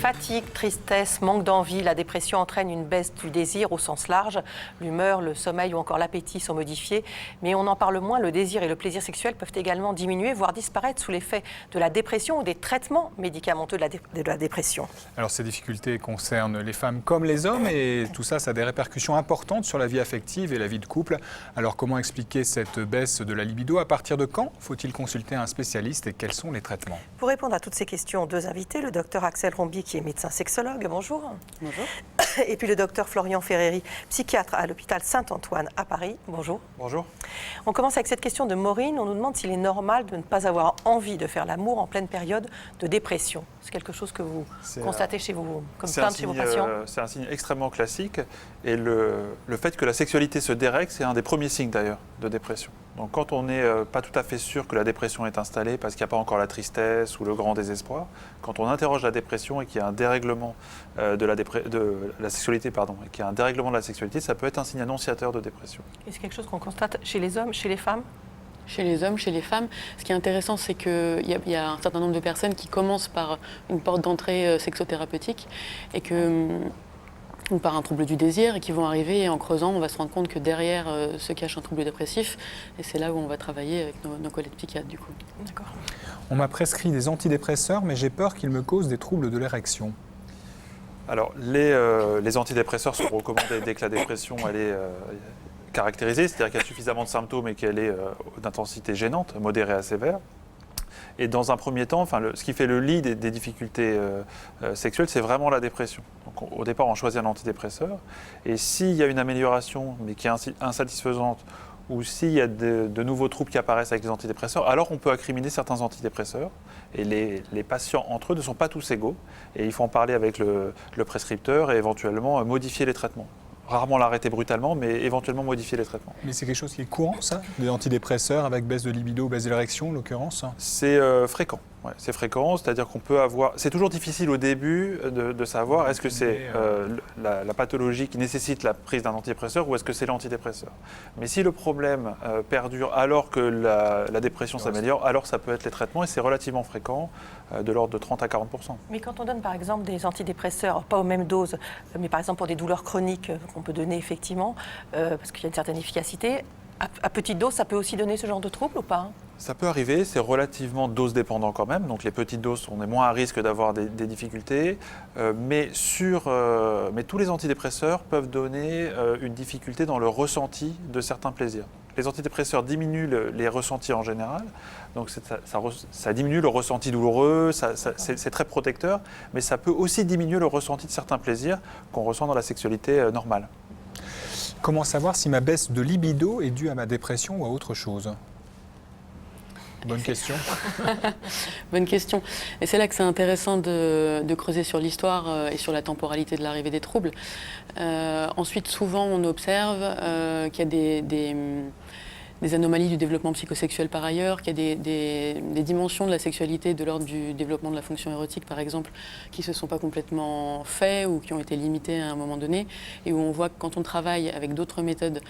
Fatigue, tristesse, manque d'envie, la dépression entraîne une baisse du désir au sens large. L'humeur, le sommeil ou encore l'appétit sont modifiés. Mais on en parle moins, le désir et le plaisir sexuel peuvent également diminuer, voire disparaître sous l'effet de la dépression ou des traitements médicamenteux de la dépression. Alors ces difficultés concernent les femmes comme les hommes et tout ça, ça a des répercussions importantes sur la vie affective et la vie de couple. Alors comment expliquer cette baisse de la libido? À partir de quand faut-il consulter un spécialiste et quels sont les traitements? Pour répondre à toutes ces questions, deux invités, le docteur Axel Rombi qui est médecin sexologue, bonjour. Bonjour. Et puis le docteur Florian Ferreri, psychiatre à l'hôpital Saint-Antoine à Paris, bonjour. Bonjour. On commence avec cette question de Maureen, on nous demande s'il est normal de ne pas avoir envie de faire l'amour en pleine période de dépression. C'est quelque chose que vous constatez chez vous, comme plainte chez vos patients? C'est un signe extrêmement classique et le fait que la sexualité se dérègle, c'est un des premiers signes d'ailleurs de dépression. Donc quand on n'est pas tout à fait sûr que la dépression est installée parce qu'il n'y a pas encore la tristesse ou le grand désespoir, quand on interroge la dépression et qu'il y a un dérèglement de la sexualité, et qu'il y a un dérèglement de la sexualité, ça peut être un signe annonciateur de dépression. Et c'est quelque chose qu'on constate chez les hommes, chez les femmes? Chez les hommes, chez les femmes. Ce qui est intéressant, c'est qu'il y a un certain nombre de personnes qui commencent par une porte d'entrée sexothérapeutique ou par un trouble du désir et qui vont arriver et en creusant, on va se rendre compte que derrière se cache un trouble dépressif et c'est là où on va travailler avec nos collègues psychiatres du coup. D'accord. On m'a prescrit des antidépresseurs mais j'ai peur qu'ils me causent des troubles de l'érection. Alors les antidépresseurs sont recommandés dès que la dépression elle est caractérisée, c'est-à-dire qu'il y a suffisamment de symptômes et qu'elle est d'intensité gênante, modérée à sévère. Et dans un premier temps, ce qui fait le lit des difficultés sexuelles, c'est vraiment la dépression. Donc, au départ, on choisit un antidépresseur. Et s'il y a une amélioration, mais qui est insatisfaisante, ou s'il y a de nouveaux troubles qui apparaissent avec les antidépresseurs, alors on peut accriminer certains antidépresseurs. Et les patients entre eux ne sont pas tous égaux. Et il faut en parler avec le prescripteur et éventuellement modifier les traitements. Rarement l'arrêter brutalement, mais éventuellement modifier les traitements. Mais c'est quelque chose qui est courant, ça? Des antidépresseurs avec baisse de libido, baisse de l'érection, en l'occurrence? C'est fréquent. Ouais, c'est fréquent, c'est-à-dire qu'on peut avoir... C'est toujours difficile au début de savoir est-ce que c'est la pathologie qui nécessite la prise d'un antidépresseur ou est-ce que c'est l'antidépresseur. Mais si le problème perdure alors que la dépression s'améliore, alors ça peut être les traitements et c'est relativement fréquent, de l'ordre de 30 à 40%. Mais quand on donne par exemple des antidépresseurs, pas aux mêmes doses, mais par exemple pour des douleurs chroniques qu'on peut donner effectivement, parce qu'il y a une certaine efficacité, à petite dose, ça peut aussi donner ce genre de trouble ou pas? Ça peut arriver, c'est relativement dose dépendant quand même, donc les petites doses, on est moins à risque d'avoir des difficultés, mais tous les antidépresseurs peuvent donner une difficulté dans le ressenti de certains plaisirs. Les antidépresseurs diminuent les ressentis en général, donc ça diminue le ressenti douloureux, c'est très protecteur, mais ça peut aussi diminuer le ressenti de certains plaisirs qu'on ressent dans la sexualité normale. Comment savoir si ma baisse de libido est due à ma dépression ou à autre chose? Bonne question. Bonne question. Et c'est là que c'est intéressant de creuser sur l'histoire et sur la temporalité de l'arrivée des troubles. Ensuite, souvent, on observe qu'il y a des anomalies du développement psychosexuel par ailleurs, qu'il y a des dimensions de la sexualité de l'ordre du développement de la fonction érotique, par exemple, qui ne se sont pas complètement faits ou qui ont été limités à un moment donné, et où on voit que quand on travaille avec d'autres méthodes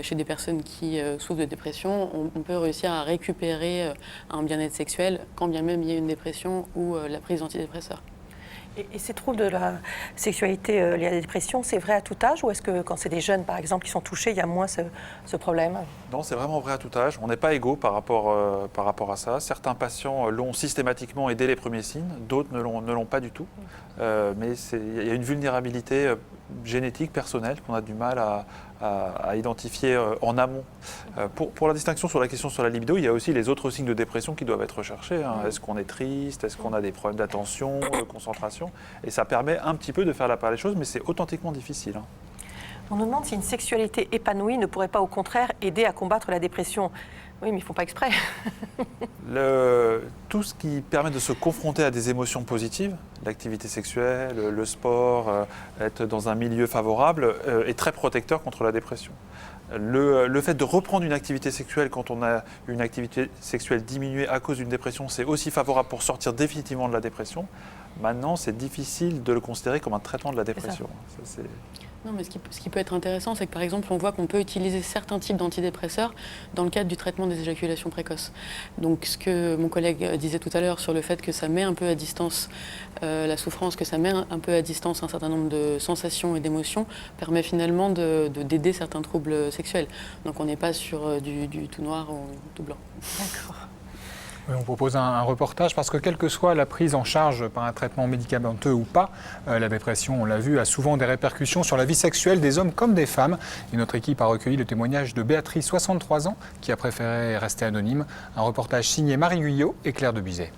chez des personnes qui souffrent de dépression, on peut réussir à récupérer un bien-être sexuel, quand bien même il y a une dépression ou la prise d'antidépresseurs. Et ces troubles de la sexualité liés à la dépression, c'est vrai à tout âge ou est-ce que quand c'est des jeunes, par exemple, qui sont touchés, il y a moins ce problème? Non, c'est vraiment vrai à tout âge. On n'est pas égaux par rapport à ça. Certains patients l'ont systématiquement et dès les premiers signes, d'autres ne l'ont pas du tout. Mais il y a une vulnérabilité génétique, personnelle, qu'on a du mal à identifier en amont. Pour la distinction sur la question sur la libido, il y a aussi les autres signes de dépression qui doivent être recherchés. Est-ce qu'on est triste? Est-ce qu'on a des problèmes d'attention, de concentration? Et ça permet un petit peu de faire la part des choses, mais c'est authentiquement difficile. On nous demande si une sexualité épanouie ne pourrait pas au contraire aider à combattre la dépression. Oui, mais ils ne font pas exprès. Tout ce qui permet de se confronter à des émotions positives, l'activité sexuelle, le sport, être dans un milieu favorable, est très protecteur contre la dépression. Le fait de reprendre une activité sexuelle quand on a une activité sexuelle diminuée à cause d'une dépression, c'est aussi favorable pour sortir définitivement de la dépression. Maintenant, c'est difficile de le considérer comme un traitement de la dépression. Non, mais ce qui peut être intéressant, c'est que par exemple, on voit qu'on peut utiliser certains types d'antidépresseurs dans le cadre du traitement des éjaculations précoces. Donc, ce que mon collègue disait tout à l'heure sur le fait que ça met un peu à distance la souffrance, que ça met un peu à distance un certain nombre de sensations et d'émotions, permet finalement d'aider certains troubles sexuels. Donc, on n'est pas sur du tout noir ou tout blanc. D'accord. Oui, on propose un reportage parce que quelle que soit la prise en charge par un traitement médicamenteux ou pas, la dépression, on l'a vu, a souvent des répercussions sur la vie sexuelle des hommes comme des femmes. Et notre équipe a recueilli le témoignage de Béatrice, 63 ans, qui a préféré rester anonyme. Un reportage signé Marie Guyot et Claire Debuzet.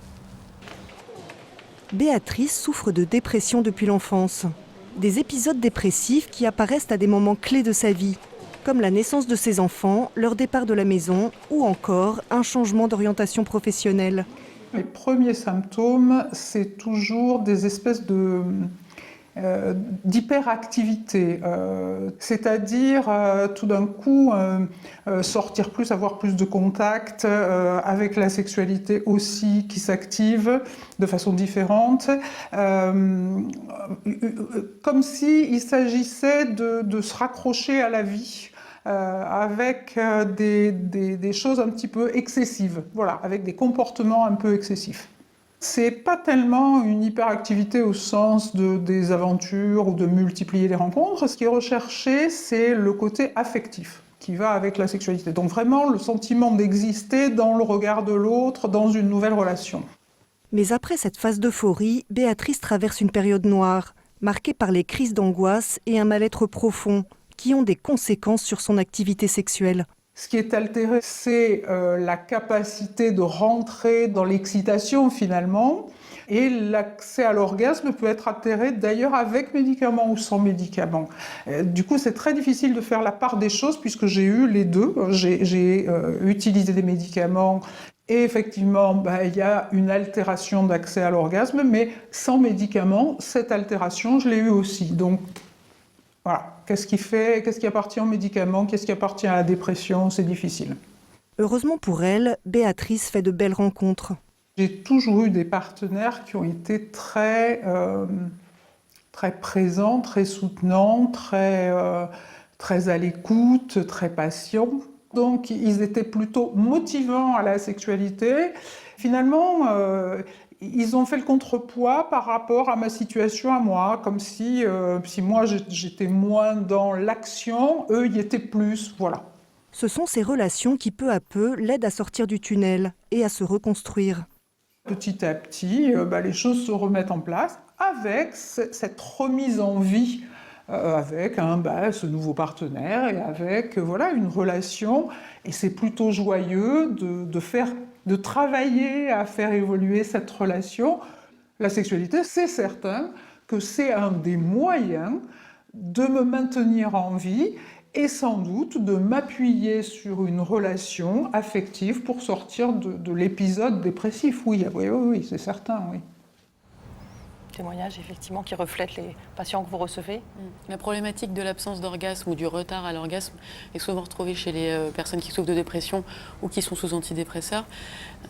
Béatrice souffre de dépression depuis l'enfance. Des épisodes dépressifs qui apparaissent à des moments clés de sa vie, comme la naissance de ses enfants, leur départ de la maison ou encore un changement d'orientation professionnelle. Les premiers symptômes, c'est toujours des espèces d'hyperactivité, c'est-à-dire tout d'un coup sortir plus, avoir plus de contact avec la sexualité aussi qui s'active de façon différente, comme s'il s'agissait de se raccrocher à la vie. Avec des choses un petit peu excessives, voilà, avec des comportements un peu excessifs. C'est pas tellement une hyperactivité au sens des aventures ou de multiplier les rencontres. Ce qui est recherché, c'est le côté affectif qui va avec la sexualité. Donc vraiment le sentiment d'exister dans le regard de l'autre, dans une nouvelle relation. Mais après cette phase d'euphorie, Béatrice traverse une période noire, marquée par les crises d'angoisse et un mal-être profond, qui ont des conséquences sur son activité sexuelle. Ce qui est altéré, c'est la capacité de rentrer dans l'excitation finalement. Et l'accès à l'orgasme peut être altéré d'ailleurs avec médicaments ou sans médicaments. Du coup, c'est très difficile de faire la part des choses puisque j'ai eu les deux. J'ai utilisé des médicaments et effectivement, il y a une altération d'accès à l'orgasme, mais sans médicaments, cette altération, je l'ai eue aussi. Donc, voilà, qu'est-ce qui appartient aux médicaments, qu'est-ce qui appartient à la dépression, c'est difficile. Heureusement pour elle, Béatrice fait de belles rencontres. J'ai toujours eu des partenaires qui ont été très présents, très soutenants, très à l'écoute, très patients. Donc ils étaient plutôt motivants à la sexualité. Finalement, ils ont fait le contrepoids par rapport à ma situation à moi, comme si moi j'étais moins dans l'action, eux y étaient plus, voilà. Ce sont ces relations qui peu à peu l'aident à sortir du tunnel et à se reconstruire. Petit à petit, les choses se remettent en place avec cette remise en vie, avec ce nouveau partenaire et avec une relation. Et c'est plutôt joyeux de travailler à faire évoluer cette relation. La sexualité, c'est certain que c'est un des moyens de me maintenir en vie et sans doute de m'appuyer sur une relation affective pour sortir de l'épisode dépressif. Oui, c'est certain, oui. Témoignage effectivement qui reflète les patients que vous recevez. La problématique de l'absence d'orgasme ou du retard à l'orgasme est souvent retrouvée chez les personnes qui souffrent de dépression ou qui sont sous antidépresseurs.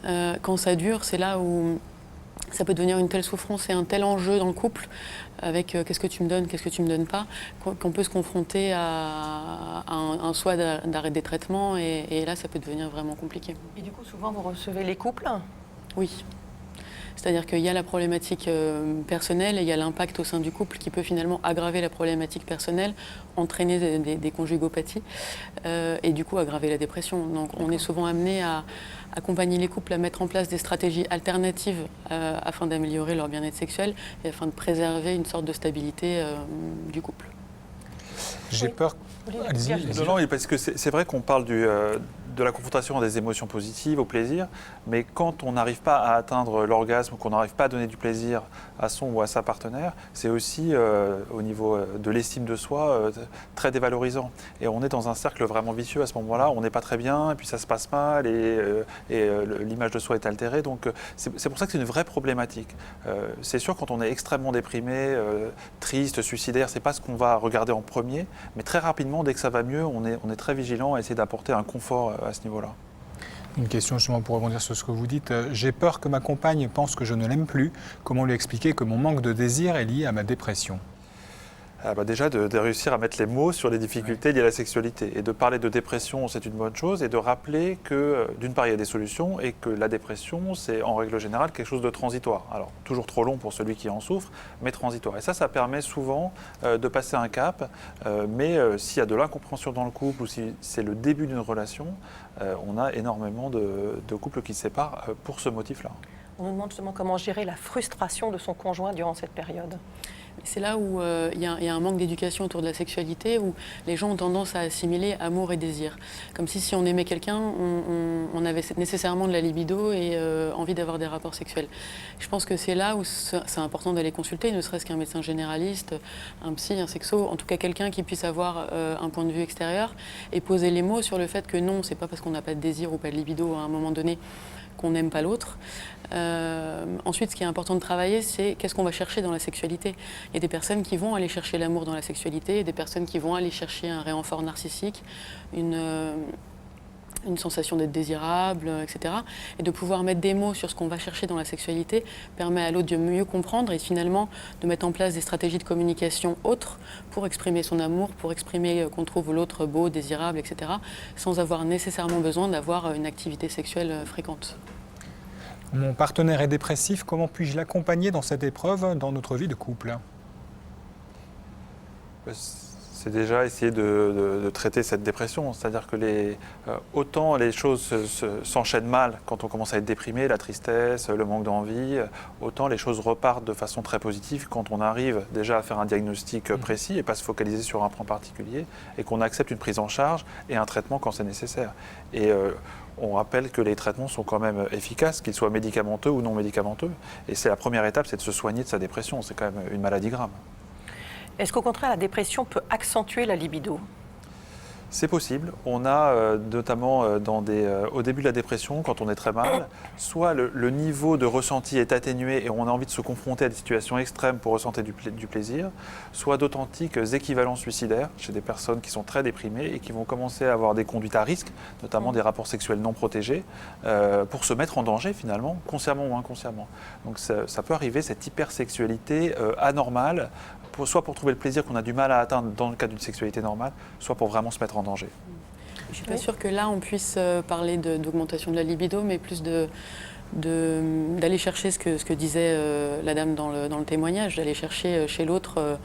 Quand ça dure, c'est là où ça peut devenir une telle souffrance et un tel enjeu dans le couple avec qu'est-ce que tu me donnes, qu'est-ce que tu me donnes pas, qu'on peut se confronter à un souhait d'arrêt des traitements et là ça peut devenir vraiment compliqué. Et du coup souvent vous recevez les couples ? Oui. C'est-à-dire qu'il y a la problématique personnelle et il y a l'impact au sein du couple qui peut finalement aggraver la problématique personnelle, entraîner des conjugopathies et du coup aggraver la dépression. Donc on est souvent amené à accompagner les couples à mettre en place des stratégies alternatives afin d'améliorer leur bien-être sexuel et afin de préserver une sorte de stabilité du couple. J'ai peur. Allez-y. Non, parce que c'est vrai qu'on parle de la confrontation des émotions positives, au plaisir, mais quand on n'arrive pas à atteindre l'orgasme, qu'on n'arrive pas à donner du plaisir à son ou à sa partenaire, c'est aussi au niveau de l'estime de soi très dévalorisant. Et on est dans un cercle vraiment vicieux à ce moment-là, on n'est pas très bien, et puis ça se passe mal, et l'image de soi est altérée. Donc c'est pour ça que c'est une vraie problématique. C'est sûr, quand on est extrêmement déprimé, triste, suicidaire, c'est pas ce qu'on va regarder en premier, mais très rapidement, dès que ça va mieux, on est très vigilant à essayer d'apporter un confort à ce niveau-là. Une question justement pour rebondir sur ce que vous dites. J'ai peur que ma compagne pense que je ne l'aime plus. Comment lui expliquer que mon manque de désir est lié à ma dépression ? Déjà, de réussir à mettre les mots sur les difficultés liées à la sexualité. Et de parler de dépression, c'est une bonne chose. Et de rappeler que, d'une part, il y a des solutions et que la dépression, c'est en règle générale quelque chose de transitoire. Alors, toujours trop long pour celui qui en souffre, mais transitoire. Et ça permet souvent de passer un cap. Mais s'il y a de l'incompréhension dans le couple ou si c'est le début d'une relation, on a énormément de couples qui se séparent pour ce motif-là. On nous demande justement comment gérer la frustration de son conjoint durant cette période. C'est là où il y a un manque d'éducation autour de la sexualité, où les gens ont tendance à assimiler amour et désir. Comme si on aimait quelqu'un, on avait nécessairement de la libido et envie d'avoir des rapports sexuels. Je pense que c'est là où c'est important d'aller consulter, ne serait-ce qu'un médecin généraliste, un psy, un sexo, en tout cas quelqu'un qui puisse avoir un point de vue extérieur et poser les mots sur le fait que non, c'est pas parce qu'on n'a pas de désir ou pas de libido à un moment donné qu'on n'aime pas l'autre. Ensuite, ce qui est important de travailler, c'est qu'est-ce qu'on va chercher dans la sexualité. Il y a des personnes qui vont aller chercher l'amour dans la sexualité, et des personnes qui vont aller chercher un réenfort narcissique, une sensation d'être désirable, etc. Et de pouvoir mettre des mots sur ce qu'on va chercher dans la sexualité permet à l'autre de mieux comprendre et finalement de mettre en place des stratégies de communication autres pour exprimer son amour, pour exprimer qu'on trouve l'autre beau, désirable, etc. sans avoir nécessairement besoin d'avoir une activité sexuelle fréquente. Mon partenaire est dépressif, comment puis-je l'accompagner dans cette épreuve, dans notre vie de couple ? C'est déjà essayer de traiter cette dépression. C'est-à-dire que autant les choses s'enchaînent mal quand on commence à être déprimé, la tristesse, le manque d'envie, autant les choses repartent de façon très positive quand on arrive déjà à faire un diagnostic précis et pas se focaliser sur un point particulier et qu'on accepte une prise en charge et un traitement quand c'est nécessaire. Et on rappelle que les traitements sont quand même efficaces, qu'ils soient médicamenteux ou non médicamenteux. Et c'est la première étape, c'est de se soigner de sa dépression. C'est quand même une maladie grave. Est-ce qu'au contraire, la dépression peut accentuer la libido ? C'est possible. On a notamment au début de la dépression, quand on est très mal, soit le niveau de ressenti est atténué et on a envie de se confronter à des situations extrêmes pour ressentir du plaisir, soit d'authentiques équivalents suicidaires chez des personnes qui sont très déprimées et qui vont commencer à avoir des conduites à risque, notamment des rapports sexuels non protégés, pour se mettre en danger finalement, consciemment ou inconsciemment. Donc ça peut arriver, cette hypersexualité anormale, soit pour trouver le plaisir qu'on a du mal à atteindre dans le cadre d'une sexualité normale, soit pour vraiment se mettre en danger. Je ne suis pas sûre que là, on puisse parler d'augmentation de la libido, mais plus d'aller chercher ce que disait la dame dans le témoignage, d'aller chercher chez l'autre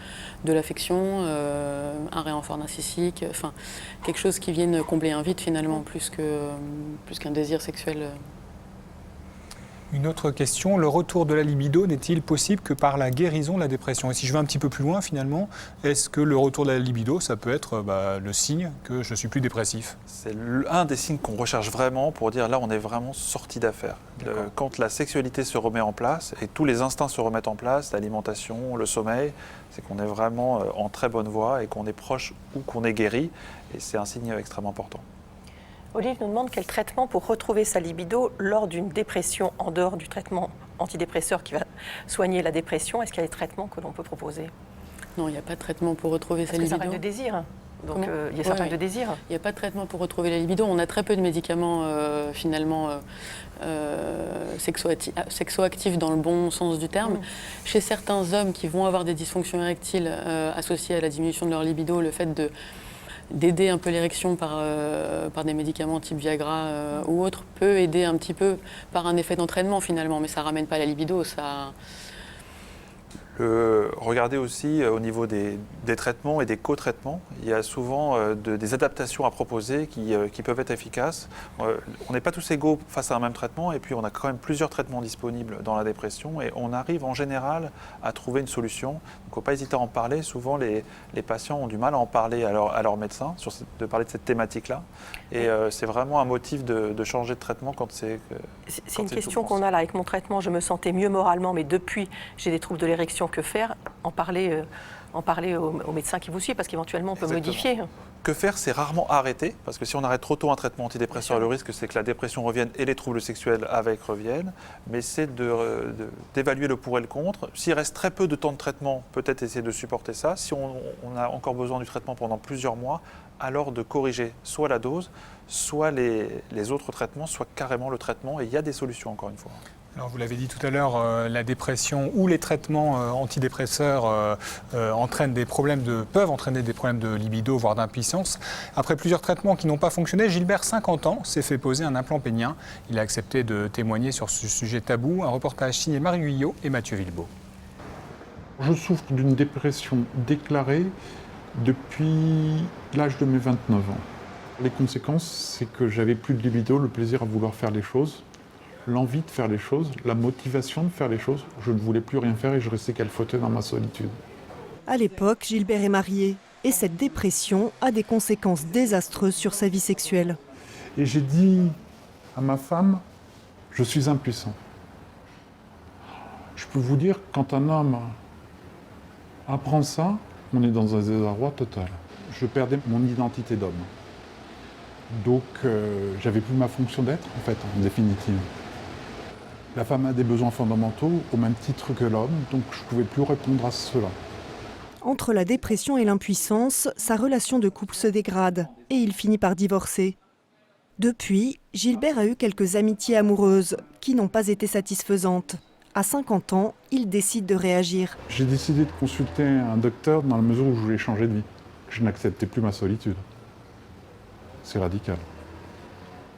de l'affection, un réenfort narcissique, enfin, quelque chose qui vienne combler un vide finalement, plus qu'un désir sexuel. Une autre question, le retour de la libido n'est-il possible que par la guérison de la dépression ? Et si je vais un petit peu plus loin finalement, est-ce que le retour de la libido, ça peut être le signe que je ne suis plus dépressif ? C'est un des signes qu'on recherche vraiment pour dire là on est vraiment sorti d'affaire. Quand la sexualité se remet en place et tous les instincts se remettent en place, l'alimentation, le sommeil, c'est qu'on est vraiment en très bonne voie et qu'on est proche ou qu'on est guéri. Et c'est un signe extrêmement important. Olive nous demande quel traitement pour retrouver sa libido lors d'une dépression en dehors du traitement antidépresseur qui va soigner la dépression. Est-ce qu'il y a des traitements que l'on peut proposer ? Non, il n'y a pas de traitement pour retrouver sa libido. Ça règle de désir. Donc il y a certains de désir. Il n'y a pas de traitement pour retrouver la libido. On a très peu de médicaments finalement sexoactifs dans le bon sens du terme. Chez certains hommes qui vont avoir des dysfonctions érectiles associées à la diminution de leur libido, le fait d'aider un peu l'érection par des médicaments type Viagra ou autre peut aider un petit peu par un effet d'entraînement finalement, mais ça ne ramène pas la libido. Regardez aussi au niveau des traitements et des co-traitements, il y a souvent des adaptations à proposer qui peuvent être efficaces. On n'est pas tous égaux face à un même traitement et puis on a quand même plusieurs traitements disponibles dans la dépression et on arrive en général à trouver une solution. Donc il ne faut pas hésiter à en parler. Souvent les patients ont du mal à en parler à leur médecin, de parler de cette thématique-là. Et c'est vraiment un motif de changer de traitement quand c'est... C'est une question qu'on a là. Avec mon traitement, je me sentais mieux moralement, mais depuis, j'ai des troubles de l'érection. Que faire ? En parler au médecin qui vous suit, parce qu'éventuellement, on peut modifier. Que faire ? C'est rarement arrêter, parce que si on arrête trop tôt un traitement antidépresseur, le risque, c'est que la dépression revienne et les troubles sexuels avec reviennent. Mais c'est d'évaluer le pour et le contre. S'il reste très peu de temps de traitement, peut-être essayer de supporter ça. Si on a encore besoin du traitement pendant plusieurs mois, alors de corriger soit la dose, soit les autres traitements, soit carrément le traitement. Et il y a des solutions, encore une fois. Alors vous l'avez dit tout à l'heure, la dépression ou les traitements antidépresseurs peuvent entraîner des problèmes de libido, voire d'impuissance. Après plusieurs traitements qui n'ont pas fonctionné, Gilbert, 50 ans, s'est fait poser un implant pénien. Il a accepté de témoigner sur ce sujet tabou. Un reportage signé Marie Guyot et Mathieu Villebeau. Je souffre d'une dépression déclarée depuis l'âge de mes 29 ans. Les conséquences, c'est que j'avais plus de libido, le plaisir à vouloir faire les choses, l'envie de faire les choses, la motivation de faire les choses. Je ne voulais plus rien faire et je restais calefoté dans ma solitude. À l'époque, Gilbert est marié et cette dépression a des conséquences désastreuses sur sa vie sexuelle. Et j'ai dit à ma femme, je suis impuissant. Je peux vous dire, quand un homme apprend ça, on est dans un désarroi total. Je perdais mon identité d'homme. Donc, j'avais plus ma fonction d'être, en fait, en définitive. La femme a des besoins fondamentaux au même titre que l'homme, donc je ne pouvais plus répondre à cela. Entre la dépression et l'impuissance, sa relation de couple se dégrade et il finit par divorcer. Depuis, Gilbert a eu quelques amitiés amoureuses qui n'ont pas été satisfaisantes. À 50 ans, il décide de réagir. J'ai décidé de consulter un docteur dans la mesure où je voulais changer de vie. Je n'acceptais plus ma solitude. C'est radical.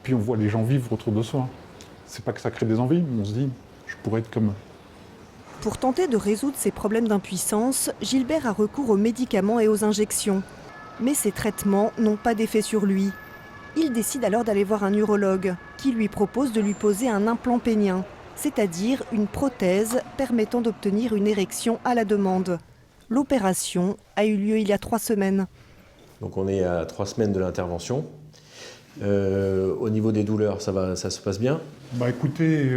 Puis on voit les gens vivre autour de soi. C'est pas que ça crée des envies, mais on se dit, je pourrais être comme eux. Pour tenter de résoudre ses problèmes d'impuissance, Gilbert a recours aux médicaments et aux injections. Mais ces traitements n'ont pas d'effet sur lui. Il décide alors d'aller voir un urologue qui lui propose de lui poser un implant pénien, c'est-à-dire une prothèse permettant d'obtenir une érection à la demande. L'opération a eu lieu il y a 3 semaines. Donc on est à 3 semaines de l'intervention. Au niveau des douleurs, ça se passe bien? Écoutez,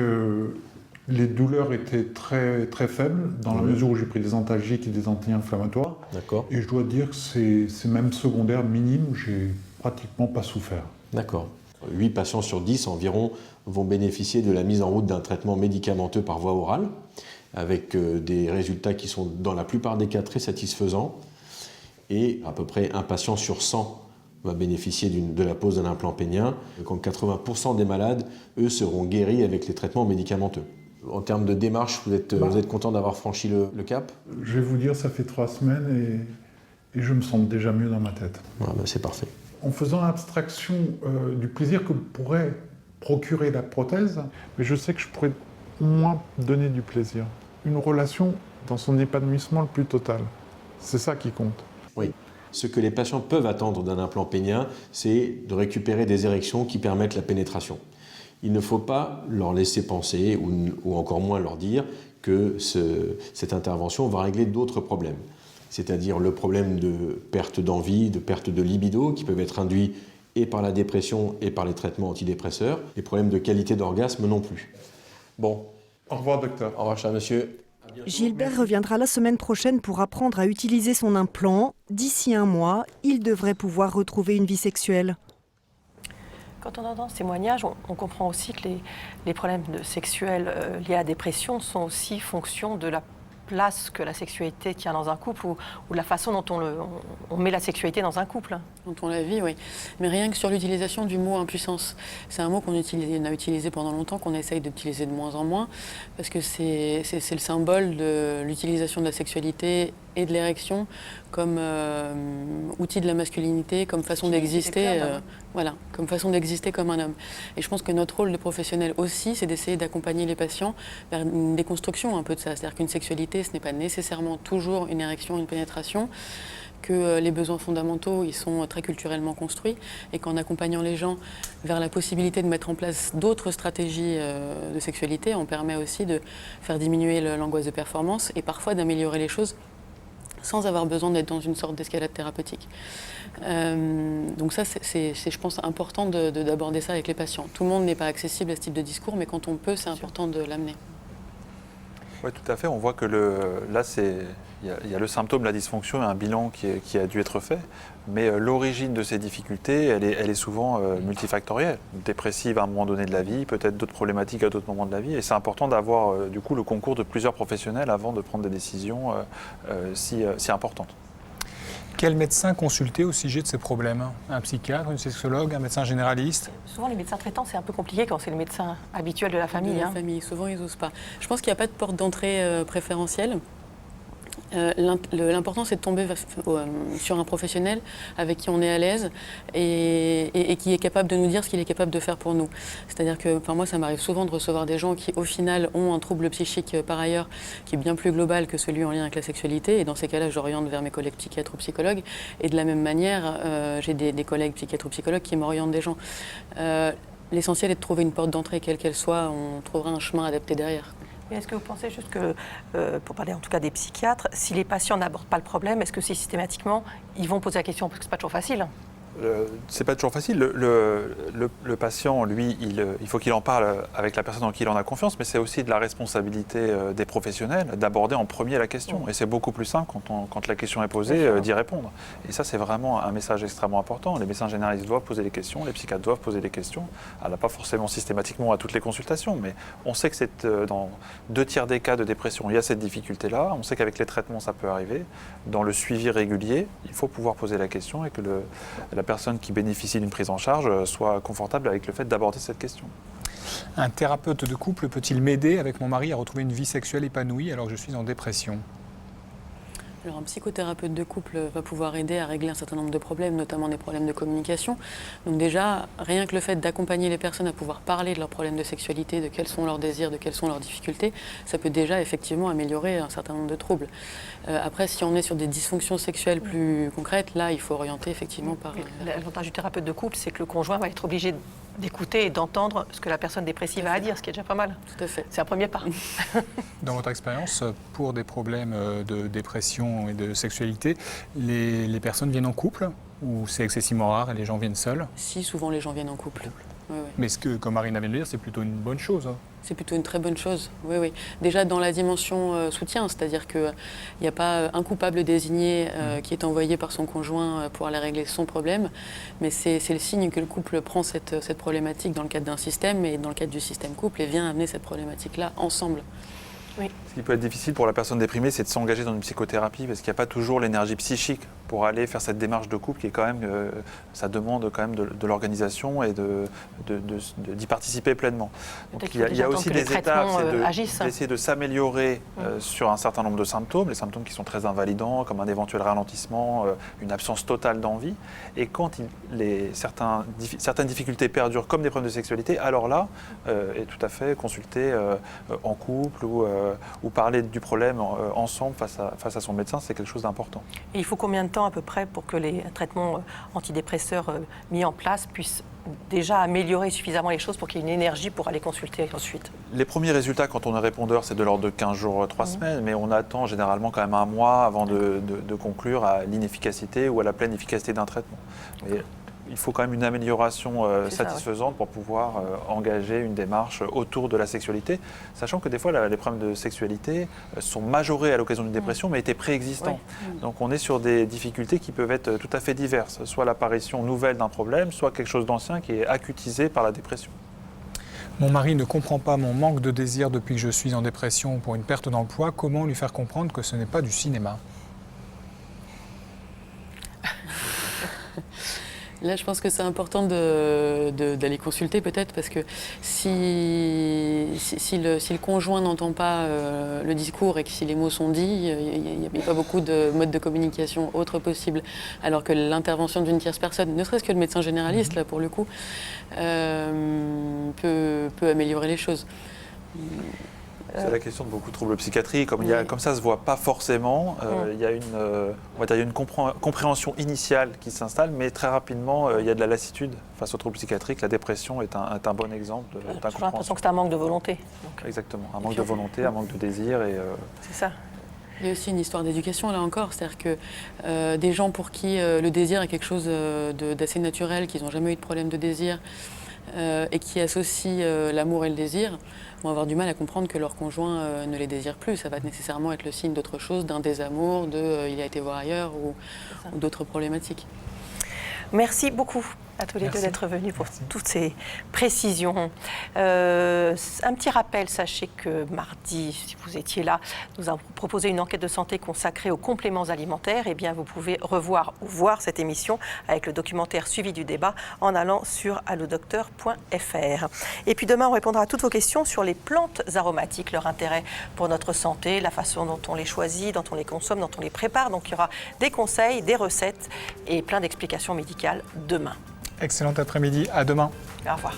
les douleurs étaient très, très faibles, dans la mesure où j'ai pris des antalgiques et des anti-inflammatoires. D'accord. Et je dois dire que c'est même secondaire minime, j'ai pratiquement pas souffert. D'accord. 8 patients sur 10 environ vont bénéficier de la mise en route d'un traitement médicamenteux par voie orale, avec des résultats qui sont dans la plupart des cas très satisfaisants. Et à peu près un patient sur 100 va bénéficier de la pose d'un implant pénien, quand 80% des malades, eux, seront guéris avec les traitements médicamenteux. En termes de démarche, vous êtes content d'avoir franchi le cap? Je vais vous dire, ça fait 3 semaines et je me sens déjà mieux dans ma tête. C'est parfait. En faisant abstraction du plaisir que pourrait procurer la prothèse, mais je sais que je pourrais au moins donner du plaisir. Une relation dans son épanouissement le plus total. C'est ça qui compte. Oui. Ce que les patients peuvent attendre d'un implant pénien, c'est de récupérer des érections qui permettent la pénétration. Il ne faut pas leur laisser penser, ou encore moins leur dire, que cette intervention va régler d'autres problèmes. C'est-à-dire le problème de perte d'envie, de perte de libido, qui peuvent être induits et par la dépression et par les traitements antidépresseurs. Les problèmes de qualité d'orgasme non plus. Bon. Au revoir, docteur. Au revoir, cher monsieur. Gilbert reviendra la semaine prochaine pour apprendre à utiliser son implant. D'ici 1 mois, il devrait pouvoir retrouver une vie sexuelle. Quand on entend ce témoignage, on comprend aussi que les problèmes sexuels liés à la dépression sont aussi fonction de la place que la sexualité tient dans un couple ou de la façon dont on met la sexualité dans un couple. Dont on la vit, oui. Mais rien que sur l'utilisation du mot impuissance. C'est un mot qu'on a utilisé pendant longtemps, qu'on essaye d'utiliser de moins en moins, parce que c'est le symbole de l'utilisation de la sexualité et de l'érection comme outil de la masculinité, comme façon d'exister, comme façon d'exister comme un homme. Et je pense que notre rôle de professionnel aussi, c'est d'essayer d'accompagner les patients vers une déconstruction un peu de ça. C'est-à-dire qu'une sexualité, ce n'est pas nécessairement toujours une érection, une pénétration, que les besoins fondamentaux, ils sont très culturellement construits et qu'en accompagnant les gens vers la possibilité de mettre en place d'autres stratégies de sexualité, on permet aussi de faire diminuer l'angoisse de performance et parfois d'améliorer les choses sans avoir besoin d'être dans une sorte d'escalade thérapeutique. Donc ça, c'est, je pense, important d'aborder ça avec les patients. Tout le monde n'est pas accessible à ce type de discours, mais quand on peut, c'est important de l'amener. Oui, tout à fait. On voit que là, il y a le symptôme, la dysfonction et un bilan qui a dû être fait. Mais l'origine de ces difficultés, elle est souvent multifactorielle. Dépressive à un moment donné de la vie, peut-être d'autres problématiques à d'autres moments de la vie. Et c'est important d'avoir du coup le concours de plusieurs professionnels avant de prendre des décisions si importantes. Quel médecin consulter au sujet de ces problèmes? Un psychiatre, une sexologue, un médecin généraliste? Souvent, les médecins traitants, c'est un peu compliqué quand c'est le médecin habituel de la famille. De la famille, souvent ils n'osent pas. Je pense qu'il n'y a pas de porte d'entrée préférentielle. L'important, c'est de tomber sur un professionnel avec qui on est à l'aise et qui est capable de nous dire ce qu'il est capable de faire pour nous. C'est-à-dire que, moi, ça m'arrive souvent de recevoir des gens qui, au final, ont un trouble psychique par ailleurs qui est bien plus global que celui en lien avec la sexualité. Et dans ces cas-là, j'oriente vers mes collègues psychiatres ou psychologues. Et de la même manière, j'ai des collègues psychiatres ou psychologues qui m'orientent des gens. L'essentiel est de trouver une porte d'entrée, quelle qu'elle soit. On trouvera un chemin adapté derrière. Mais est-ce que vous pensez juste que, pour parler en tout cas des psychiatres, si les patients n'abordent pas le problème, est-ce que systématiquement, ils vont poser la question? Parce que ce n'est pas toujours facile. C'est pas toujours facile. Le patient, lui, il faut qu'il en parle avec la personne en qui il en a confiance, mais c'est aussi de la responsabilité des professionnels d'aborder en premier la question. Et c'est beaucoup plus simple quand la question est posée d'y répondre. Et ça, c'est vraiment un message extrêmement important. Les médecins généralistes doivent poser les questions, les psychiatres doivent poser les questions. Alors, pas forcément systématiquement à toutes les consultations, mais on sait que c'est dans 2/3 des cas de dépression, il y a cette difficulté-là. On sait qu'avec les traitements, ça peut arriver. Dans le suivi régulier, il faut pouvoir poser la question et que la personne qui bénéficie d'une prise en charge soit confortable avec le fait d'aborder cette question. Un thérapeute de couple peut-il m'aider avec mon mari à retrouver une vie sexuelle épanouie alors que je suis en dépression? Alors, un psychothérapeute de couple va pouvoir aider à régler un certain nombre de problèmes, notamment des problèmes de communication. Donc déjà, rien que le fait d'accompagner les personnes à pouvoir parler de leurs problèmes de sexualité, de quels sont leurs désirs, de quelles sont leurs difficultés, ça peut déjà effectivement améliorer un certain nombre de troubles. Après, si on est sur des dysfonctions sexuelles plus concrètes, là, il faut orienter effectivement par... L'avantage du thérapeute de couple, c'est que le conjoint va être obligé d'écouter et d'entendre ce que la personne dépressive a à dire, ce qui est déjà pas mal. Tout à fait. C'est un premier pas. Dans votre expérience, pour des problèmes de dépression et de sexualité, les personnes viennent en couple ou c'est excessivement rare et les gens viennent seuls? Si, souvent les gens viennent en couple. Oui, oui. Mais ce que, comme Marina vient de le dire, c'est plutôt une bonne chose. C'est plutôt une très bonne chose, oui, oui. Déjà dans la dimension soutien, c'est-à-dire qu'il n'y a pas un coupable désigné qui est envoyé par son conjoint pour aller régler son problème, mais c'est le signe que le couple prend cette problématique dans le cadre d'un système et dans le cadre du système couple et vient amener cette problématique-là ensemble. Oui. Ce qui peut être difficile pour la personne déprimée, c'est de s'engager dans une psychothérapie parce qu'il n'y a pas toujours l'énergie psychique pour aller faire cette démarche de couple qui est quand même, ça demande quand même de l'organisation et d'y participer pleinement. Donc il y a aussi des étapes, c'est d'essayer de s'améliorer sur un certain nombre de symptômes, les symptômes qui sont très invalidants, comme un éventuel ralentissement, une absence totale d'envie. Et quand certaines difficultés perdurent, comme des problèmes de sexualité, alors là, est tout à fait consulter en couple ou parler du problème ensemble face à son médecin, c'est quelque chose d'important. Et il faut combien de temps à peu près pour que les traitements antidépresseurs mis en place puissent déjà améliorer suffisamment les choses pour qu'il y ait une énergie pour aller consulter ensuite? Les premiers résultats quand on est répondeur, c'est de l'ordre de 15 jours, 3 semaines, mais on attend généralement quand même un mois avant de conclure à l'inefficacité ou à la pleine efficacité d'un traitement. Et il faut quand même une amélioration satisfaisante pour pouvoir engager une démarche autour de la sexualité, sachant que des fois les problèmes de sexualité sont majorés à l'occasion d'une dépression mais étaient préexistants. Oui. Donc on est sur des difficultés qui peuvent être tout à fait diverses, soit l'apparition nouvelle d'un problème, soit quelque chose d'ancien qui est acutisé par la dépression. Mon mari ne comprend pas mon manque de désir depuis que je suis en dépression pour une perte d'emploi. Comment lui faire comprendre que ce n'est pas du cinéma? Là, je pense que c'est important d'aller consulter peut-être parce que si le conjoint n'entend pas le discours et que si les mots sont dits, il n'y a pas beaucoup de modes de communication autres possibles. Alors que l'intervention d'une tierce personne, ne serait-ce que le médecin généraliste, là pour le coup, peut améliorer les choses. C'est la question de beaucoup de troubles psychiatriques. Comme ça ne se voit pas forcément, il y a une compréhension initiale qui s'installe, mais très rapidement, il y a de la lassitude face aux troubles psychiatriques. La dépression est un bon exemple d'incompréhension. J'ai l'impression que c'est un manque de volonté. Donc. Exactement, un manque de volonté, un manque de désir. C'est ça. Il y a aussi une histoire d'éducation là encore, c'est-à-dire que des gens pour qui le désir est quelque chose d'assez naturel, qu'ils n'ont jamais eu de problème de désir, et qui associent l'amour et le désir, vont avoir du mal à comprendre que leur conjoint ne les désire plus. Ça va nécessairement être le signe d'autre chose, d'un désamour, il a été voir ailleurs ou d'autres problématiques. Merci beaucoup. à tous les Merci. deux d'être venus pour toutes ces précisions. Un petit rappel, sachez que mardi, si vous étiez là, nous avons proposé une enquête de santé consacrée aux compléments alimentaires. Eh bien, vous pouvez revoir ou voir cette émission avec le documentaire suivi du débat en allant sur allodocteur.fr. Et puis demain, on répondra à toutes vos questions sur les plantes aromatiques, leur intérêt pour notre santé, la façon dont on les choisit, dont on les consomme, dont on les prépare. Donc il y aura des conseils, des recettes et plein d'explications médicales demain. Excellent après-midi, à demain. Au revoir.